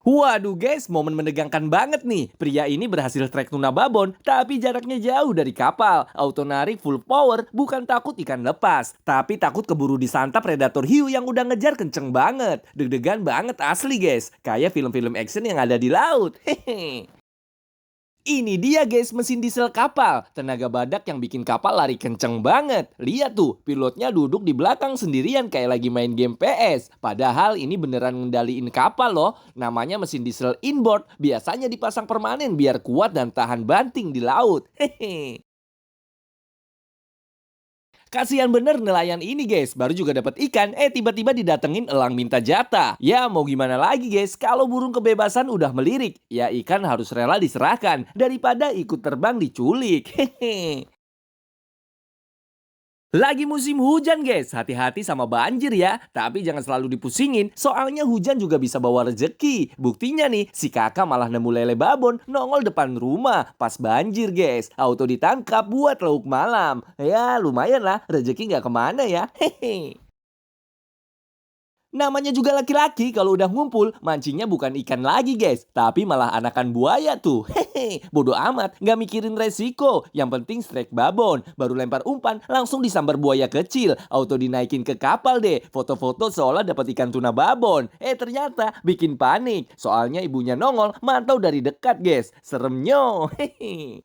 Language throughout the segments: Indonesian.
Waduh guys, momen menegangkan banget nih. Pria ini berhasil trek tuna babon, tapi jaraknya jauh dari kapal. Auto narik full power, bukan takut ikan lepas, tapi takut keburu disantap predator hiu yang udah ngejar kenceng banget. Deg-degan banget asli guys, kayak film-film action yang ada di laut. Hehe. Ini dia guys mesin diesel kapal. Tenaga badak yang bikin kapal lari kenceng banget. Lihat tuh, pilotnya duduk di belakang sendirian kayak lagi main game PS. Padahal ini beneran ngendaliin kapal loh. Namanya mesin diesel inboard. Biasanya dipasang permanen biar kuat dan tahan banting di laut. Hehe. Kasihan bener nelayan ini guys, baru juga dapat ikan, tiba-tiba didatengin elang minta jatah. Ya mau gimana lagi guys, kalau burung kebebasan udah melirik, ya ikan harus rela diserahkan daripada ikut terbang diculik. Hehe. Lagi musim hujan guys, hati-hati sama banjir ya. Tapi jangan selalu dipusingin, soalnya hujan juga bisa bawa rezeki. Buktinya nih, si kakak malah nemu lele babon nongol depan rumah pas banjir guys. Auto ditangkap buat lauk malam. Ya lumayan lah, rezeki nggak kemana ya. Hehe. Namanya juga laki-laki kalau udah ngumpul, mancingnya bukan ikan lagi guys, tapi malah anakan buaya tuh. Hehe, bodoh amat, nggak mikirin resiko. Yang penting strike babon, baru lempar umpan, langsung disambar buaya kecil. Auto dinaikin ke kapal deh, foto-foto seolah dapat ikan tuna babon. Ternyata bikin panik, soalnya ibunya nongol, mantau dari dekat guys. Seremnya, hehe.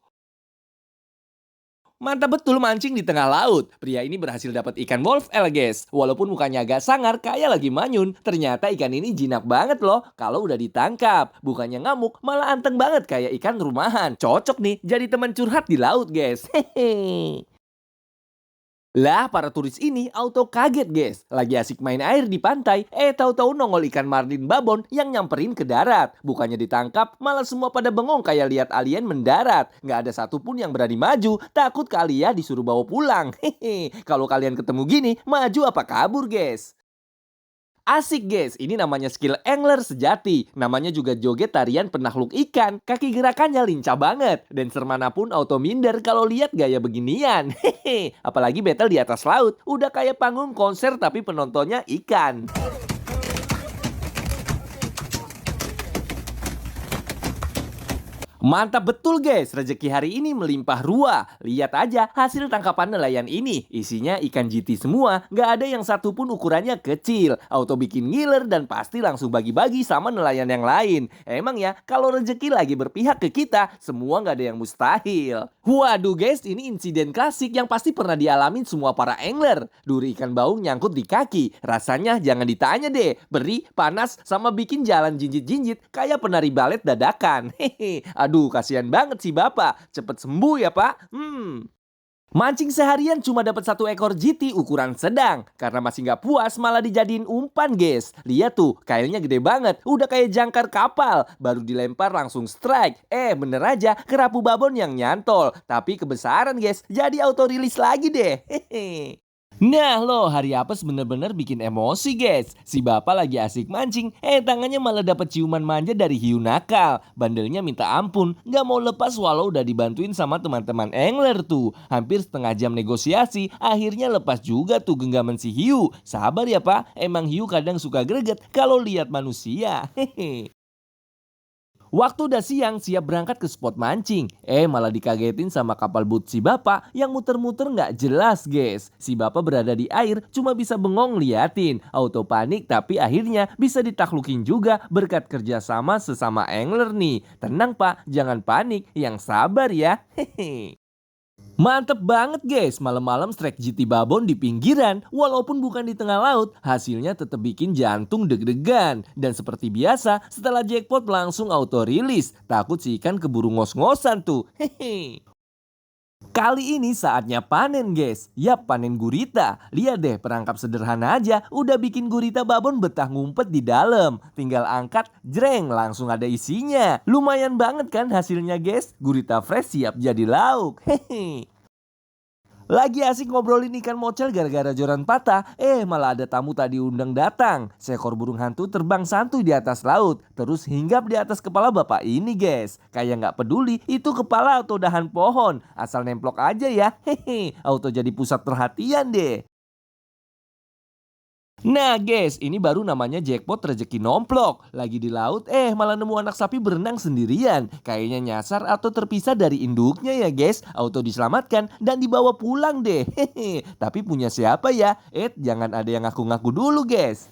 Mantap betul mancing di tengah laut. Pria ini berhasil dapat ikan wolf guys. Walaupun mukanya agak sangar kayak lagi manyun, ternyata ikan ini jinak banget loh kalau udah ditangkap. Bukannya ngamuk, malah anteng banget kayak ikan rumahan. Cocok nih jadi teman curhat di laut guys. Hehe. Lah, para turis ini auto kaget, guys. Lagi asik main air di pantai, tahu-tahu nongol ikan marlin babon yang nyamperin ke darat. Bukannya ditangkap, malah semua pada bengong kayak lihat alien mendarat. Nggak ada satupun yang berani maju, takut kalian disuruh bawa pulang. Hehe. Kalau kalian ketemu gini, maju apa kabur, guys? Asik guys, ini namanya skill angler sejati. Namanya juga joget tarian penakluk ikan. Kaki gerakannya lincah banget. Dancer manapun auto minder kalau lihat gaya beginian. Hehe, apalagi battle di atas laut. Udah kayak panggung konser tapi penontonnya ikan. Mantap betul guys, rezeki hari ini melimpah ruah. Lihat aja hasil tangkapan nelayan ini. Isinya ikan GT semua, nggak ada yang satupun ukurannya kecil. Auto bikin ngiler dan pasti langsung bagi-bagi sama nelayan yang lain. Emang ya, kalau rezeki lagi berpihak ke kita, semua nggak ada yang mustahil. Waduh guys, ini insiden klasik yang pasti pernah dialamin semua para angler. Duri ikan baung nyangkut di kaki. Rasanya jangan ditanya deh, beri, panas, sama bikin jalan jinjit-jinjit kayak penari balet dadakan. Hehe, aduh kasihan banget sih bapak. Cepet sembuh ya pak. Mancing seharian cuma dapat satu ekor GT ukuran sedang. Karena masih nggak puas malah dijadiin umpan guys. Lihat tuh, kailnya gede banget. Udah kayak jangkar kapal. Baru dilempar langsung strike. Bener aja kerapu babon yang nyantol. Tapi kebesaran guys, jadi auto rilis lagi deh. Hehe. Nah loh, hari apes bener-bener bikin emosi guys. Si bapak lagi asik mancing, tangannya malah dapat ciuman manja dari hiu nakal. Bandelnya minta ampun, nggak mau lepas walau udah dibantuin sama teman-teman angler tuh. Hampir setengah jam negosiasi, akhirnya lepas juga tuh genggaman si hiu. Sabar ya pak, emang hiu kadang suka greget kalau lihat manusia. Hehe. Waktu udah siang siap berangkat ke spot mancing. Malah dikagetin sama kapal boot si bapak yang muter-muter nggak jelas guys. Si bapak berada di air cuma bisa bengong liatin. Auto panik tapi akhirnya bisa ditaklukin juga berkat kerjasama sesama angler nih. Tenang pak, jangan panik, yang sabar ya. Hehe. Mantep banget guys, malam-malam strike GT babon di pinggiran. Walaupun bukan di tengah laut, hasilnya tetap bikin jantung deg-degan. Dan seperti biasa, setelah jackpot langsung auto rilis. Takut si ikan keburu ngos-ngosan tuh. Hehe. Kali ini saatnya panen guys. Yap, panen gurita. Lihat deh, perangkap sederhana aja udah bikin gurita babon betah ngumpet di dalam. Tinggal angkat, jreng, langsung ada isinya. Lumayan banget kan hasilnya guys. Gurita fresh siap jadi lauk. Hehe. Lagi asik ngobrolin ikan mocel gara-gara joran patah, malah ada tamu tadi undang datang. Seekor burung hantu terbang santuy di atas laut, terus hinggap di atas kepala bapak ini guys. Kayak nggak peduli itu kepala atau dahan pohon, asal nemplok aja ya. Hehe, auto jadi pusat perhatian deh. Nah guys, ini baru namanya jackpot rezeki nomplok. Lagi di laut, malah nemu anak sapi berenang sendirian. Kayaknya nyasar atau terpisah dari induknya ya guys. Auto diselamatkan dan dibawa pulang deh. Hehe. Tapi punya siapa ya? Jangan ada yang ngaku-ngaku dulu guys.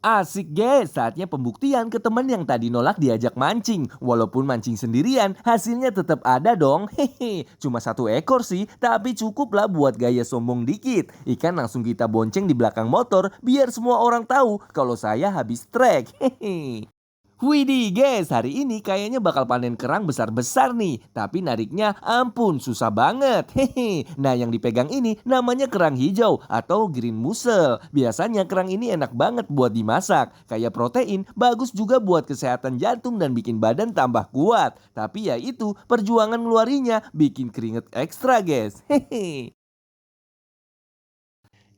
Asik guys, saatnya pembuktian ke teman yang tadi nolak diajak mancing. Walaupun mancing sendirian, hasilnya tetap ada dong. Hehe, cuma satu ekor sih, tapi cukup lah buat gaya sombong dikit. Ikan langsung kita bonceng di belakang motor, biar semua orang tahu kalau saya habis trek. Hehe. Widih guys, hari ini kayaknya bakal panen kerang besar-besar nih. Tapi nariknya ampun susah banget. Hehe. Nah yang dipegang ini namanya kerang hijau atau green mussel. Biasanya kerang ini enak banget buat dimasak. Kayak protein, bagus juga buat kesehatan jantung dan bikin badan tambah kuat. Tapi ya itu, perjuangan ngeluarinya bikin keringet ekstra guys. Hehe.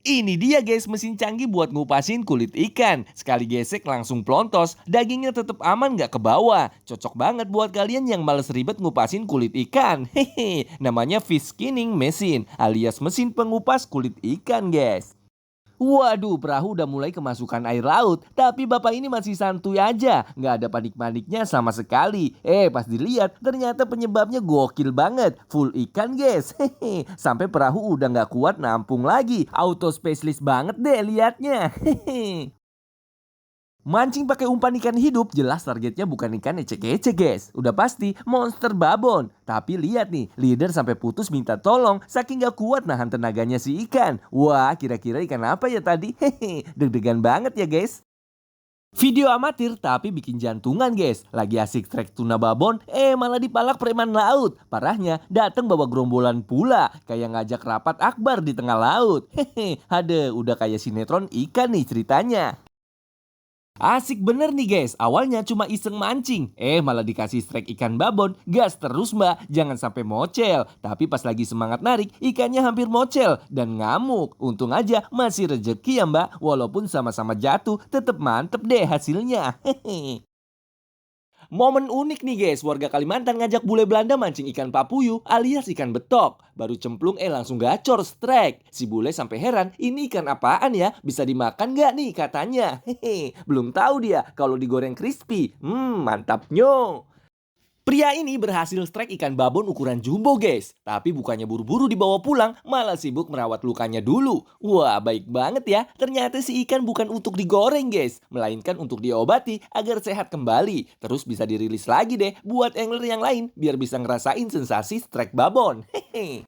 Ini dia guys mesin canggih buat ngupasin kulit ikan. Sekali gesek langsung plontos, dagingnya tetap aman nggak ke bawah. Cocok banget buat kalian yang males ribet ngupasin kulit ikan. Hehe, namanya fish skinning machine alias mesin pengupas kulit ikan guys. Waduh, perahu udah mulai kemasukan air laut, tapi bapak ini masih santuy aja, nggak ada panik-paniknya sama sekali. Pas dilihat, ternyata penyebabnya gokil banget, full ikan guys. Hehe, sampai perahu udah nggak kuat nampung lagi, auto specialist banget deh liatnya. Hehe. Mancing pakai umpan ikan hidup jelas targetnya bukan ikan ecek-ecek guys. Udah pasti monster babon. Tapi lihat nih, leader sampai putus minta tolong saking gak kuat nahan tenaganya si ikan. Wah, kira-kira ikan apa ya tadi? Hehe, deg-degan banget ya guys. Video amatir tapi bikin jantungan guys. Lagi asik trek tuna babon, malah dipalak preman laut. Parahnya datang bawa gerombolan pula, kayak ngajak rapat akbar di tengah laut. Hehe, ada udah kayak sinetron ikan nih ceritanya. Asik bener nih guys, awalnya cuma iseng mancing. Malah dikasih strike ikan babon, gas terus mbak, jangan sampai mocel. Tapi pas lagi semangat narik, ikannya hampir mocel dan ngamuk. Untung aja masih rejeki ya mbak, walaupun sama-sama jatuh, tetep mantep deh hasilnya. Hehe. Momen unik nih guys, warga Kalimantan ngajak bule Belanda mancing ikan papuyu alias ikan betok. Baru cemplung langsung gacor strike. Si bule sampai heran, ini ikan apaan ya? Bisa dimakan gak nih katanya? Hehe, belum tahu dia kalau digoreng crispy. Mantapnya. Pria ini berhasil strike ikan babon ukuran jumbo guys. Tapi bukannya buru-buru dibawa pulang, malah sibuk merawat lukanya dulu. Wah baik banget ya, ternyata si ikan bukan untuk digoreng guys. Melainkan untuk diobati agar sehat kembali. Terus bisa dirilis lagi deh buat angler yang lain biar bisa ngerasain sensasi strike babon. Hehe.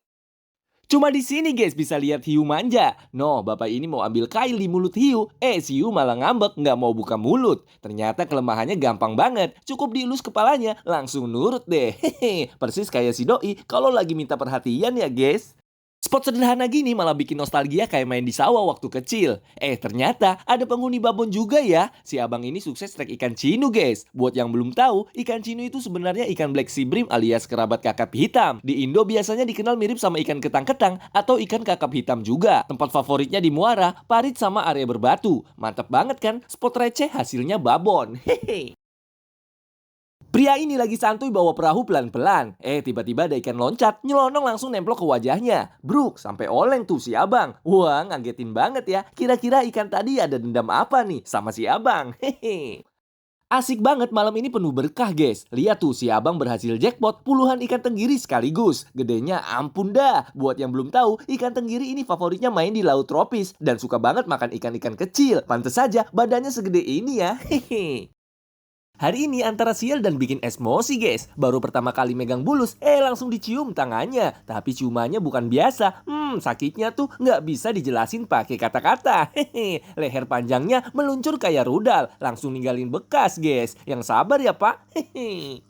Cuma di sini guys bisa lihat hiu manja. No, bapak ini mau ambil kail di mulut hiu. Si hiu malah ngambek nggak mau buka mulut. Ternyata kelemahannya gampang banget. Cukup dielus kepalanya, langsung nurut deh. Hehe, persis kayak si doi kalau lagi minta perhatian ya guys. Spot sederhana gini malah bikin nostalgia kayak main di sawah waktu kecil. Ternyata ada penghuni babon juga ya. Si abang ini sukses trek ikan cinu guys. Buat yang belum tahu, ikan cinu itu sebenarnya ikan black sea bream alias kerabat kakap hitam. Di Indo biasanya dikenal mirip sama ikan ketang-ketang atau ikan kakap hitam juga. Tempat favoritnya di Muara, Parit sama area berbatu. Mantap banget kan? Spot receh hasilnya babon. Hehe. Pria ini lagi santuy bawa perahu pelan-pelan. Tiba-tiba ada ikan loncat, nyelonong langsung nemplok ke wajahnya. Bruk, sampai oleng tuh si abang. Wah, ngagetin banget ya. Kira-kira ikan tadi ada dendam apa nih sama si abang? Hehe. Asik banget malam ini penuh berkah guys. Lihat tuh si abang berhasil jackpot puluhan ikan tenggiri sekaligus. Gedenya ampun dah. Buat yang belum tahu, ikan tenggiri ini favoritnya main di laut tropis. Dan suka banget makan ikan-ikan kecil. Pantes saja badannya segede ini ya. Hehe. Hari ini antara sial dan bikin emosi guys. Baru pertama kali megang bulus, langsung dicium tangannya. Tapi ciumannya bukan biasa. Sakitnya tuh nggak bisa dijelasin pakai kata-kata. Hehe, leher panjangnya meluncur kayak rudal. Langsung ninggalin bekas guys. Yang sabar ya pak. Hehe.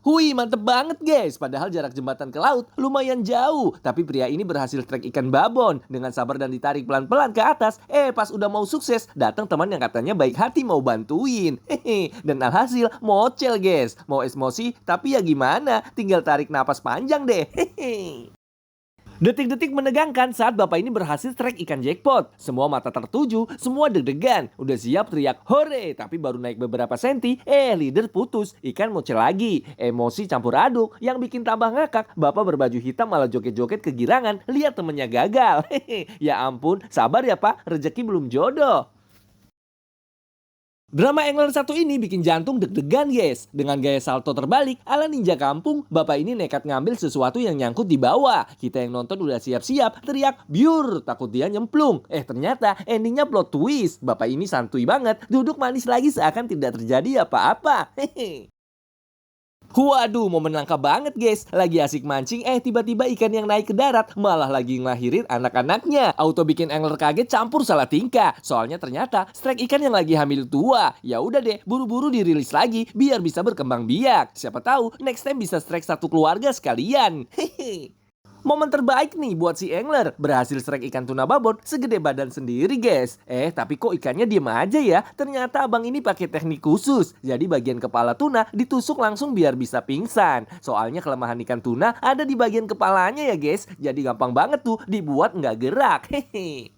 Hui, mantep banget guys. Padahal jarak jembatan ke laut lumayan jauh. Tapi pria ini berhasil trek ikan babon. Dengan sabar dan ditarik pelan-pelan ke atas. Pas udah mau sukses, datang teman yang katanya baik hati mau bantuin. Hehe. Dan alhasil, mocel guys. Mau emosi, tapi ya gimana? Tinggal tarik napas panjang deh. Hehe. Detik-detik menegangkan saat bapak ini berhasil strike ikan jackpot. Semua mata tertuju, semua deg-degan. Udah siap teriak hore, tapi baru naik beberapa senti, leader putus. Ikan muncul lagi. Emosi campur aduk, yang bikin tambah ngakak. Bapak berbaju hitam malah joget-joget kegirangan, lihat temennya gagal. Hehe, ya ampun, sabar ya pak, rezeki belum jodoh. Drama Angler satu ini bikin jantung deg-degan guys. Dengan gaya salto terbalik ala ninja kampung, bapak ini nekat ngambil sesuatu yang nyangkut di bawah. Kita yang nonton udah siap-siap teriak biur, takut dia nyemplung. Ternyata endingnya plot twist. Bapak ini santuy banget, duduk manis lagi seakan tidak terjadi apa-apa. Hehe. Waduh, momen langka banget guys. Lagi asik mancing, tiba-tiba ikan yang naik ke darat malah lagi ngelahirin anak-anaknya. Auto bikin angler kaget campur salah tingkah. Soalnya ternyata strike ikan yang lagi hamil tua. Ya udah deh, buru-buru dirilis lagi biar bisa berkembang biak. Siapa tahu next time bisa strike satu keluarga sekalian. Hehe. Momen terbaik nih buat si angler. Berhasil strike ikan tuna babon segede badan sendiri guys. Tapi kok ikannya diem aja ya? Ternyata abang ini pakai teknik khusus. Jadi bagian kepala tuna ditusuk langsung biar bisa pingsan. Soalnya kelemahan ikan tuna ada di bagian kepalanya ya guys. Jadi gampang banget tuh dibuat nggak gerak. Hehe.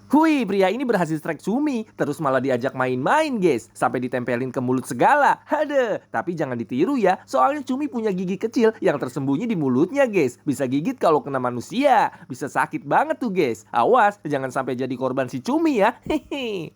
Hui, pria ini berhasil strike cumi, terus malah diajak main-main guys, sampai ditempelin ke mulut segala. Hade, tapi jangan ditiru ya, soalnya cumi punya gigi kecil yang tersembunyi di mulutnya guys. Bisa gigit kalau kena manusia, bisa sakit banget tuh guys. Awas, jangan sampai jadi korban si cumi ya. Hehe.